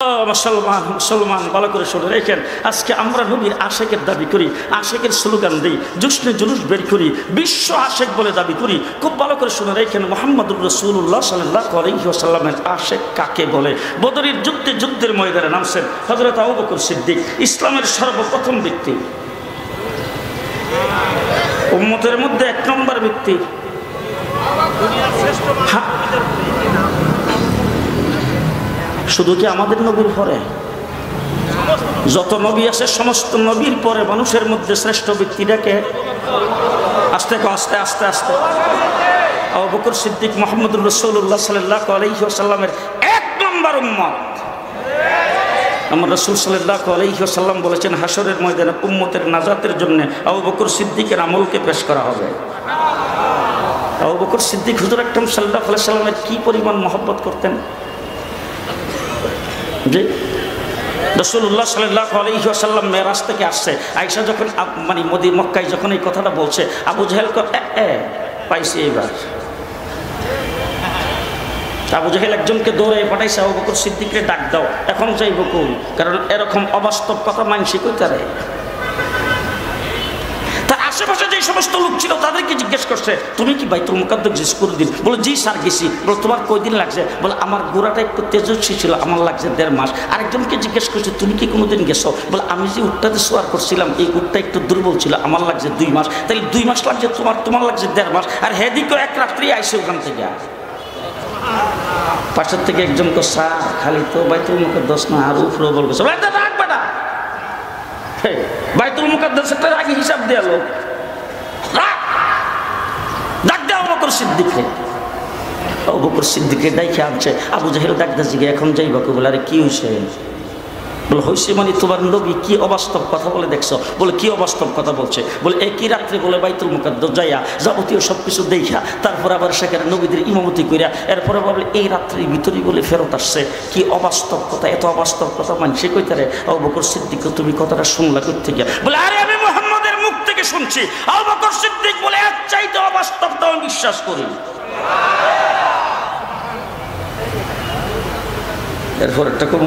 মুসলমান মুসলমান ভালো করে শুনে রেখেন, আজকে আমরা নবীর আশেকের দাবি করি, আশেকের স্লোগান দিই, জুসনে জুলুস বের করি, বিশ্ব আশেক বলে দাবি করি। খুব ভালো করে শুনে রেখেন, মুহাম্মদুর রাসূলুল্লাহ সাল্লাল্লাহু আলাইহি ওয়াসাল্লামের আশেক কাকে বলে? বদরের যুদ্ধের ময়দানে নামছেন হযরত আবু বকর সিদ্দিক, ইসলামের সর্বপ্রথম ব্যক্তি, উম্মতের মধ্যে এক নম্বর ব্যক্তি। শুধু কি আমাদের নবীর পরে? যত নবী আছে সমস্ত নবীর পরে মানুষের মধ্যে শ্রেষ্ঠ ব্যক্তিটাকে আস্তে আস্তে আস্তে আস্তে আবু বকর সিদ্দিক মুহাম্মদুর রাসূলুল্লাহ সাল্লাল্লাহু আলাইহি ওয়াসাল্লামের এক নম্বর উম্মত। আমার রাসূল সাল্লাল্লাহু আলাইহি ওয়াসাল্লাম বলেছেন, হাসরের ময়দানে উম্মতের নাজাতের জন্য আবু বকর সিদ্দিকের আমলকে পেশ করা হবে। আবু বকর সিদ্দিক হুজুর আকরাম সাল্লাল্লাহু আলাইহি ওয়াসাল্লামের কি পরিমাণ মহব্বত করতেন। যে রাসূলুল্লাহ সাল্লাল্লাহু আলাইহি ওয়াসাল্লাম মেরাজ থেকে আসছে, আয়েশা যখন মানে মক্কায় যখন এই কথাটা বলছে, আবু জাহেল পাইছে এবার। আবু জাহেল একজনকে দৌড়ে পাঠাইছে, আবু বকর সিদ্দিককে ডাক দাও, এখন যাইব কই, কারণ এরকম অবাস্তব কথা মানসি কইতারে। তার আশেপাশে যে সমস্ত লোক ছিল তাদেরকে জিজ্ঞেস করছে, তুমি কি বাইতুল মুকাদ্দাস জিজ্ঞেস করে দিন? বলে জি স্যার গেছি। বলে তোমার কয়দিন লাগছে? বলে আমার গোড়াটা একটু তেজস্বী ছিল, আমার লাগছে 1.5 মাস। আরেকজনকে জিজ্ঞেস করছে, তুমি কি কোনোদিন গেছো? বলে আমি যে উটটাতে সোয়ার করছিলাম এই উটটা একটু দুর্বল ছিল, আমার লাগছে 2 মাস। তাহলে 2 মাস লাগছে তোমার লাগছে 1.5 মাস। আর হেদিকে এক রাত্রি আইসে ওখান থেকে। পাশের থেকে একজন তো স্যার খালি তো বাইতুল মুকাদ্দাস না, আর উপরে বলবে রাখবে না, বাইতুল মুকাদ্দাস একটা আগে হিসাব দেয়া লোক ডাক দেওয়া আবু বকর সিদ্দিককে। আবু বকর সিদ্দিককে ডাইকে আনছে, আবু জাহেল ডাকতে জিগে এখন যাইবা কই? বলে আরে কি হয়েছে? বলে হয়েছে মানে তোমার নবী কি অবাস্তব কথা বলে দেখছো? বলে কি অবাস্তব কথা বলছে? বলে একই রাত্রে বলে বাইতুল মুকাদ্দাস যাইয়া যাবতীয় সব কিছু দেখা তারপর আবার সেখানে নবীদের ইমামতি কইরা এরপরে বলে এই রাত্রির ভিতরেই বলে ফেরত আসছে। কি অবাস্তব কথা, এত অবাস্তব কথা মানছে কইতারে? আবু বকর সিদ্দিক তুমি কথাটা শুনলা কই থেকে? বলে আরে আমি মুহাম্মদের মুখ থেকে শুনছি। আবু বকর সিদ্দিক বলে এর চাইতে অবাস্তবতা আমি বিশ্বাস করি। এরপর একটা কম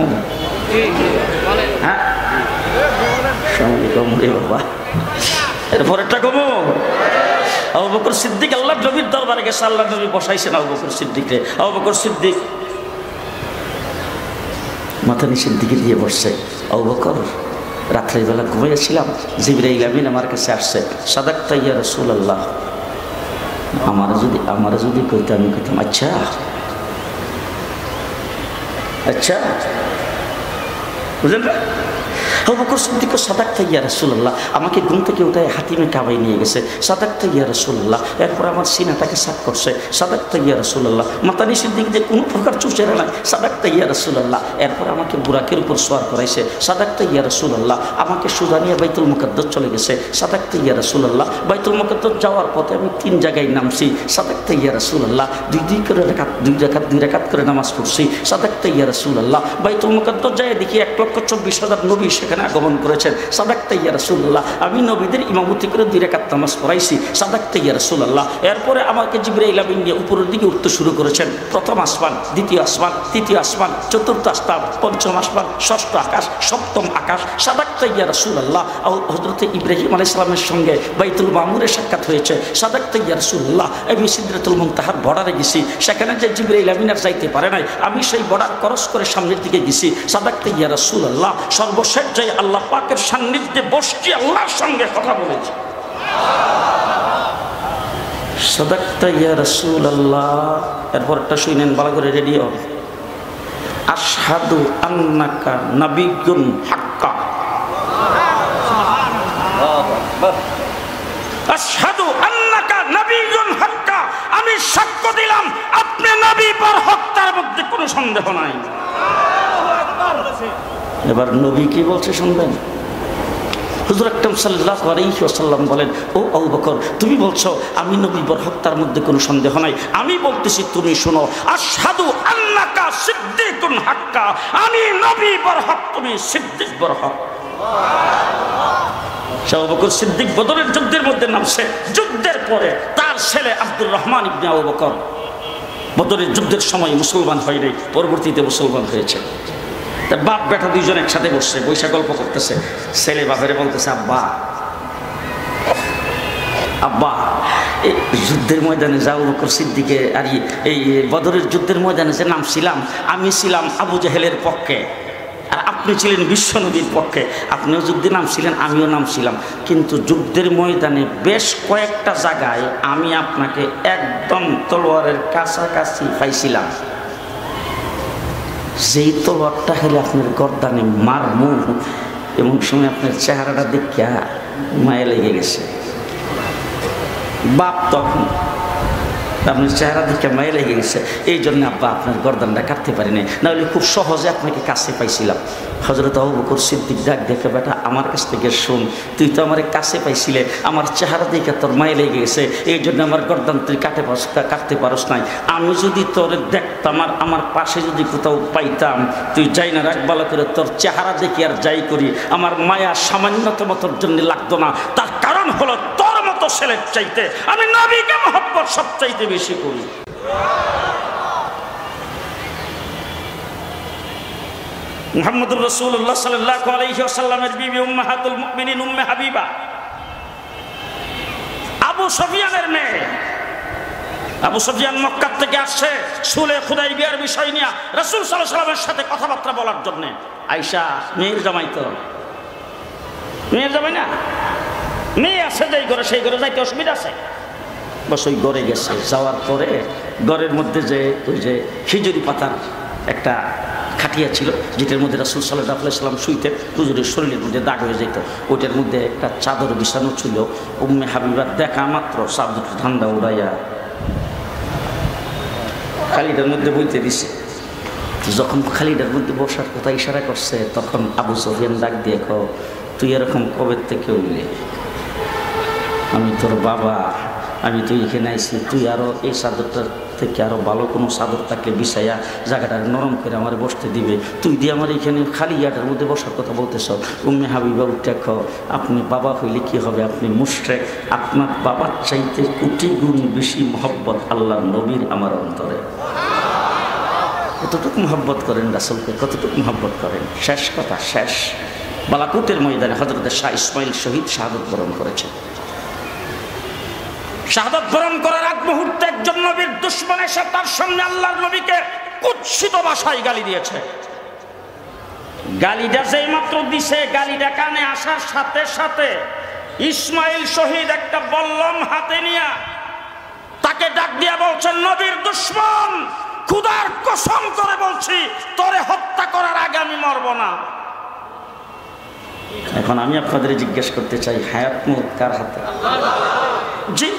এরপরেরটা কমো। আবু বকর সিদ্দিক আল্লাহ নবীর দরবারে গেছে, আল্লাহ নবী বসাইছেন আবু বকর সিদ্দিককে। আবু বকর সিদ্দিক মাথা নিচের দিকে দিয়ে বসছে। আবু বকর রাত্রের বেলা ঘুমিয়েছিলাম, জিবরাইল আমিন আমার কাছে আসছে, সাদাক্তা ইয়া রাসূলুল্লাহ, আমার যদি কইতে আমি কইতাম আচ্ছা আচ্ছা, বুঝলেন না? আবু বকর সিদ্দিক সাদাক্তা ইয়া রাসূলুল্লাহ, আমাকে ঘুম থেকে উঠায় হাতিমে কাবায় নিয়ে গেছে, সাদাক্তা ইয়া রাসূলুল্লাহ। এরপর আমার সিনাটাকে সাফ করছে, সাদাক্তা ইয়া রাসূলুল্লাহ। মাথা নিচের দিক দিয়ে কোনো প্রকার চুচেরা নাই, সাদাক্তা ইয়া রাসূলুল্লাহ। এরপর আমাকে বুরাকের উপর সোয়ার করাইছে, সাদাক্তা ইয়া রাসূলুল্লাহ। আমাকে সোজা নিয়ে বাইতুল মুকাদ্দাস চলে গেছে, সাদাক্তা ইয়া রাসূলুল্লাহ। বাইতুল মুকাদ্দাস যাওয়ার পথে আমি 3 জায়গায় নামছি, সাদাক্তা ইয়া রাসূলুল্লাহ। 2 রাকাত করে নামাজ পড়ছি, সাদাক্তা ইয়া রাসূলুল্লাহ। বাইতুল মুকাদ্দাস যায় দেখি 1,24,000 নবী সেখানে আগমন করেছেন, সাদাক্তা ইয়া রাসূলুল্লাহ। আমি নবীদের ইমামতি করে 2 রাকাত নামাজ পড়াইছি, সাদাক্তা ইয়া রাসূলুল্লাহ। এরপরে আমাকে জিবরাইল আমিন নিয়ে উপরের দিকে উঠতে শুরু করেছেন। প্রথম আসমান, দ্বিতীয় আসমান, তৃতীয় আসমান, চতুর্থ আসমান, পঞ্চম আসমান, ষষ্ঠ আকাশ, সপ্তম আকাশ, সাদাক্তা ইয়া রাসূলুল্লাহ। হযরত ইব্রাহিম আলাইহিস সালামের সঙ্গে বাইতুল মামুরে সাক্ষাৎ হয়েছে, সাদাক্তা ইয়া রাসূলুল্লাহ। আমি সিদরাতুল মুনতাহার বর্ডারে গেছি, সেখানে যে জিবরাইল আমিন আর যাইতে পারে নাই, আমি সেই বর্ডার ক্রস করে সামনের দিকে গেছি, সাদাক্তা ইয়া রাসূলুল্লাহ। সর্বশেষ যাই আল্লাহ পাকের সান্নিধ্যে বসছি, আল্লাহর সঙ্গে কথা বলেছি, সাদাক্তা ইয়া রাসূলুল্লাহ। এরপরটা শুনেন ভালো করে, রেডি হন। আশহাদু আন্নাকা নাবিয়্যুন হাক্কা, আশহাদু আন্নাকা নাবিয়্যুন হাক্কা, আমি সাক্ষ্য দিলাম আপনি নবী বরহক, তার মধ্যে কোনো সন্দেহ নাই। এবার নবী কি বলছে শুনবেন। হুজুর আকরাম সাল্লাল্লাহু আলাইহি ওয়াসাল্লাম বলেন, ও আবু বকর তুমি বলছো আমি নবী বরহক, তার মধ্যে কোনো সন্দেহ নাই। আমি বলতেছি তুমি শোনো, আশহাদু আন্নাকা সিদ্দিকুন হাক্কা, আমি নবী বরহক, তুমি সিদ্দিক বরহক। আবু বকর সিদ্দিক বদরের যুদ্ধের মধ্যে নামছে, যুদ্ধের পরে তার ছেলে আব্দুর রহমান ইবনে আবু বকর বদরের যুদ্ধের সময় মুসলমান হয় নাই, পরবর্তীতে মুসলমান হয়েছে। বাপ বেটা দুইজন একসাথে বসছে, বৈশা গল্প করতেছে। ছেলে বাপেরে বলতেছে, আব্বা আব্বা এই যুদ্ধের ময়দানে যে আবু বকর সিদ্দিকে আর এই বদরের যুদ্ধের ময়দানে যে নামছিলাম, আমি ছিলাম আবু জেহেলের পক্ষে আর আপনি ছিলেন বিশ্বনবীর পক্ষে। আপনিও যুদ্ধে নামছিলেন, আমিও নামছিলাম, কিন্তু যুদ্ধের ময়দানে বেশ কয়েকটা জায়গায় আমি আপনাকে একদম তলোয়ারের কাছাকাছি পাইছিলাম। যেই তলোয়ারটা হলে আপনার গর্দানে মারমু, এমন সময় আপনার চেহারাটা দেখিয়া মায়া লেগে গেছে। বাপ তখন আপনার চেহারা দেখে মায়া লেগে গেছে, এই জন্য আব্বা আপনার গর্দানটা কাটতে পারিনি, নাহলে খুব সহজে আপনাকে কাছে পাইছিলাম। হযরত আবু বকর সিদ্দিক ডাক দেখে, বেটা আমার কাছ থেকে শুন, তুই তো আমার কাছে পাইছিলে, আমার চেহারা দেখে তোর মায়া লেগে গেছে, এই জন্য আমার গর্দান তুই কাটতে পারস নাই। আমি যদি তোর দেখতাম আর আমার পাশে যদি কোথাও পাইতাম, তুই যাই না রাখ ভালো করে, তোর চেহারা দেখি আর যাই করি আমার মায়া সামান্যতম তোর জন্য লাগতো না। তার কারণ হলো তোর মতো ছেলের চাইতে আমি নবীকে মহব্বত সবচাইতে বেশি করি। মুহাম্মদুর রাসূলুল্লাহ সাল্লাল্লাহু আলাইহি ওয়াসাল্লামের বিবি উম্মাহাতুল মুমিনিন উম্মে হাবিবা, আবু সুফিয়ানের মেয়ে। আবু সুফিয়ান মক্কা থেকে আসছে সুলে হুদাইবিয়ার বিষয় নিয়ে রাসূল সাল্লাল্লাহু আলাইহি ওয়াসাল্লামের সাথে কথাবার্তা বলার জন্য। আয়েশা মেয়ের জামাই, তো মেয়ের জামাই না, মেয়ে আছে যেই ঘরে, সেই ঘরে যাইতে অসুবিধা আছে। বস ওই ঘরে গেছে, যাওয়ার পরে ঘরের মধ্যে যে ওই যে খিজুরি পাতার একটা খাটিয়া ছিল, যেটার মধ্যে রাসূল সাল্লাল্লাহু আলাইহি ওয়াসাল্লাম শুইতেন, হুজুরের শরীরের মধ্যে দাগ হয়ে যেত, ওইটার মধ্যে একটা চাদর বিছানো ছিল। উম্মে হাবিবার দেখা মাত্র চাদর ঠান্ডা উড়াইয়া খালিটার মধ্যে বইতে দিছে। যখন খালিটার মধ্যে বসার কথা ইশারা করছে, তখন আবু সুফিয়ান ডাক দিয়ে কো, তুই এরকম কবে থেকে উঠলি? আমি তোর বাবা, আমি তুই এখানে আইসি, তুই আরও এই চাদরটার থেকে আরও ভালো কোনো চাদর থাকলে বিছাইয়া জায়গাটা নরম করে আমার বসতে দিবে, তুই দিয়ে আমার এখানে খালি ইয়াটার মধ্যে বসার কথা বলতেছ। উম্মে হাবিবা উঠে কো, আপনি বাবা হইলে কি হবে, আপনি মুশরিক, আপনার বাবার চাইতে কোটি গুণ বেশি মহব্বত আল্লাহর নবীর আমার অন্তরে। কতটুকু মহব্বত করেন রাসূলকে, কতটুকু মহব্বত করেন। শেষ কথা, শেষ বালাকুতের ময়দানে হযরত শাহ ইসমাইল শহীদ শাহাদত বরণ করেছেন। শাহাদত বরণ করার আগ মুহূর্তে একজন নবীর দুশমন এসে তার সামনে আল্লাহর নবীকে কুৎসিত ভাষায় গালি দিয়েছে। গালিটা যেই মাত্র দিছে, গালিটা কানে আসার সাথে সাথে ইসমাইল শহীদ একটা বল্লম হাতে নিয়ে তাকে ডাক দিয়া বলছেন, নবীর দুশমন, খোদার কসম করে বলছি তোরে হত্যা করার আগে আমি মরব না। এখন আমি আপনাদের জিজ্ঞেস করতে চাই, হায়াত মউত কার হাতে? জি,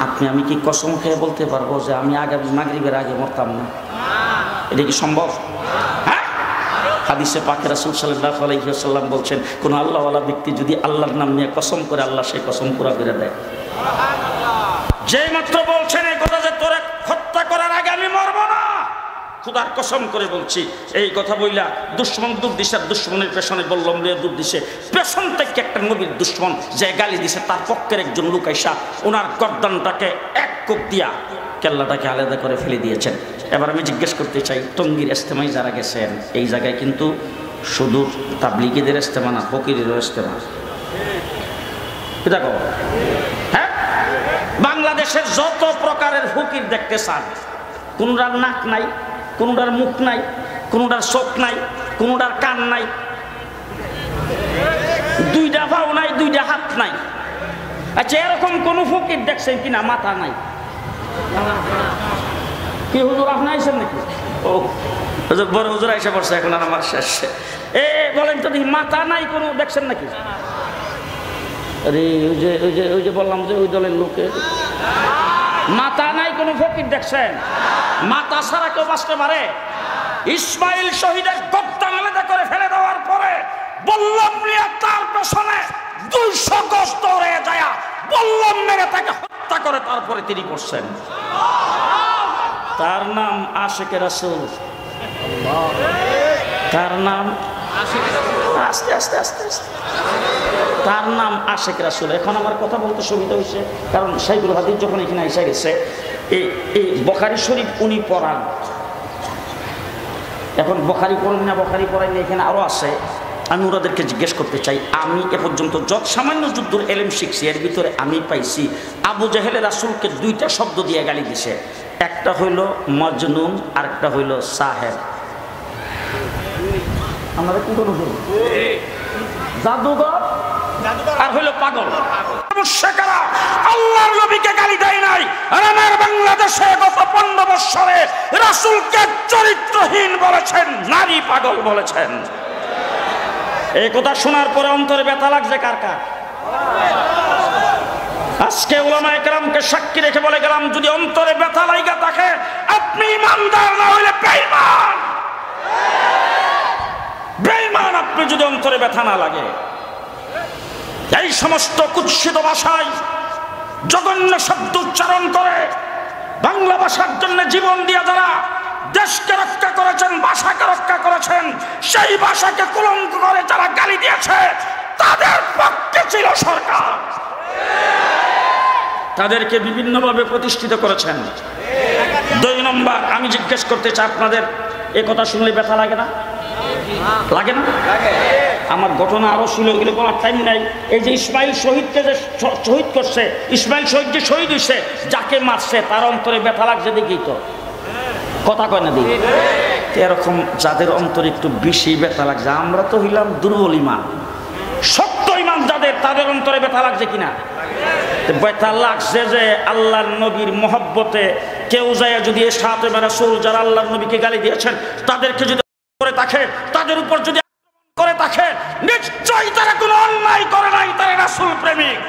আপনি আমি কি কসম খেয়ে বলতে পারবো যে আমি আগামী মাগরিবের আগে মরতাম না? এটা কি সম্ভব? হ্যাঁ, হাদিসে পাকে রাসূল সাল্লাল্লাহু আলাইহি ওয়াসাল্লাম বলছেন, কোন আল্লাহওয়ালা ব্যক্তি যদি আল্লাহর নাম নিয়ে কসম করে, আল্লাহ সেই কসম পুরা করে দেয়। যেই মাত্র বলছেন এই কথা যে তোরে হত্যা করার আগে আমি মরবো না, খোদার কসম করে বলছি, এই কথা বইলা দুশ্মন দূর দিছে, দুশ্মনের পেছনে বললাম রে দূর দিছে, পেছন থেকে একটা নবীর দুশ্মন যে গালি দিছে, তার পক্ষের একজন লোক আইসা ওনার গর্দানটাকে এক কোপ দিয়া কেল্লাটাকে আলাদা করে ফেলে দিয়েছেন। এবার আমি জিজ্ঞেস করতে চাই, টঙ্গীর ইজতেমায় যারা গেছেন, এই জায়গায় কিন্তু শুধু তাবলিগীদের ইজতেমা না, ফকিরেরও ইজতেমা। দেখো, হ্যাঁ, বাংলাদেশের যত প্রকারের ফকির দেখতে চান, কোনটার নাক নাই, কোনটার মুখ নাই, কোনটার চোখ নাই, কোনটার কান নাই, দুইটা পাও নাই, দুইটা হাত নাই। আচ্ছা, এরকম কোন ফকির দেখছেন কিনা মাথা নাই? কি হুজুর আপনি আইসেন নাকি? ও হুজুর, বড় হুজুর আইসা পড়ছে এখন আর আমার শেষ। বলেন তো দেখি, মাথা নাই কোনো দেখছেন নাকি? আরে ওই যে বললাম যে ওই দলের লোকে মাথা নাই কোনো ফকির দেখছেন? মাথা ছাড়া কেউ বাঁচতে পারে? ইসমাইল শহীদের গর্দান আলাদা করে ফেলে দেওয়ার পরে বল্লম নিয়ে তার পেছনে 200 গজ দৌড়ে যায়, বল্লম মেরে তাকে হত্যা করে তারপরে তিনি করছেন। তার নাম আশিকে রাসূল। তার নাম আস্তে আস্তে আস্তে আস্তে তার নাম আশিক রাসূল। এখন আমার কথা বলতে সুবিধা হয়েছে, কারণ শাইখুল হাদিস যখন এখানে এসে গেছে, এই বুখারী শরীফ উনি পড়ান, এখন বখারি পড়েন না বখারি পড়েন না, এখানে আরও আছে। আমি ওনাদেরকে জিজ্ঞেস করতে চাই, আমি এ পর্যন্ত যত সামান্য যুদ্ধর এলেম শিখছি এর ভিতরে আমি পাইছি আবু জাহেলে রাসূলকে দুইটা শব্দ দিয়ে গালি দিছে। একটা হইল মজনুন, আর একটা হইল সাহেব। আমাদের কি কোনো জাদুঘর আর হইল পাগল। মুশরিকরা আল্লাহর নবীকে গালি দেয় নাই, আর আমার বাংলাদেশে গত 15 বছরে রাসূলকে চরিত্রহীন বলেছেন, নারী পাগল বলেছেন। এই কথা শোনার পরে অন্তরে ব্যথা লাগছে কার কার? আজকে উলামায়ে কেরামকে সাক্ষী রেখে বলে গেলাম, যদি অন্তরে ব্যথা লাগা থাকে আপনি ইমানদার না হইলে বেঈমান। বেঈমান আপনি যদি অন্তরে ব্যথা না লাগে। এই সমস্ত কুৎসিত ভাষায় জঘন্য শব্দ উচ্চারণ করে বাংলা ভাষার জন্য জীবন দিয়ে যারা দেশকে রক্ষা করেছেন, ভাষাকে রক্ষা করেছেন, সেই ভাষাকে কলঙ্ক করে যারা গালি দিয়েছে তাদের পক্ষে ছিল সরকার, তাদেরকে বিভিন্নভাবে প্রতিষ্ঠিত করেছেন। 2 নম্বর, আমি জিজ্ঞেস করতে চাই আপনাদের এ কথা শুনলে ব্যথা লাগে না? লাগে না? আমার ঘটনা আরো ছিল, এগুলো বলার টাইম নাই। এই যে ইসমাইল শহীদকে যে শহীদ করছে, ইসমাইল শহীদ যে শহীদ হয়েছে, যাকে মারছে তার অন্তরে ব্যথা লাগছে দেখি তো, কথা কয় না দেখি। এরকম যাদের অন্তরে একটু বেশি ব্যথা লাগছে, আমরা তো হইলাম দুর্বল ইমান, শক্ত ইমান যাদের, তাদের অন্তরে ব্যথা লাগছে কিনা? ব্যথা লাগছে যে আল্লাহর নবীর মহব্বতে কেউ যায় যদি সাথে রাসূল যারা আল্লাহর নবীকে গালি দিয়েছেন তাদেরকে যদি করে থাকে, তাদের উপর যদি করে থাকে, নিশ্চয়ই তারা কোনো অন্যায় করে নাই, তারা রাসূল প্রেমিক।